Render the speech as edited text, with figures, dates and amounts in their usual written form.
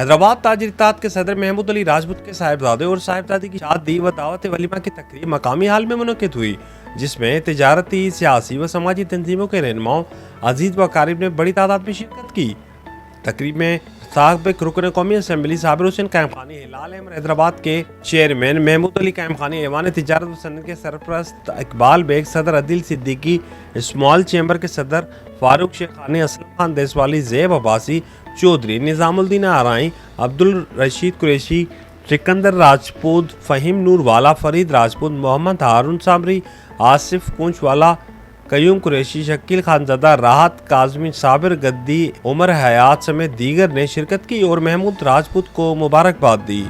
हैदराबाद ताज इत्तेहाद के सदर महमूद अली राजपूत के साहिबजादे और साहिबजादी की शादी व दावत वलीमा की तकरीब मकामी हाल में मुनक़िद हुई, जिसमें तिजारती, सियासी व समाजी तंजीमों के रहनुमाओं, अजीज व अकारिब ने बड़ी तादाद में शिरकत की। तकरीब में साबिक़ रुकन कौमी असम्बली साबिर हुसैन कैमखानी, हिलाल अहमद हैदराबाद के चेयरमैन महमूद अली कैमखानी, ऐवान तिजारत व सनत के सरपरस्त इकबाल बेग, सदर अदिल सिद्दीकी, स्मॉल चैम्बर के सदर फारूक शेखानी, असलम खान देसवाली, ज़ैब अब्बासी चौधरी, निज़ामुद्दीन आराई, अब्दुल रशीद कुरैशी, सिकंदर राजपूत, फ़हीम नूर वाला, फरीद राजपूत, मोहम्मद हारून सामरी, आसिफ कुंचवाला, कयूम कुरैशी, शकील खानज़दा, राहत काज़मी, साबिर गद्दी, उमर हयात समेत दीगर ने शिरकत की और महमूद राजपूत को मुबारकबाद दी।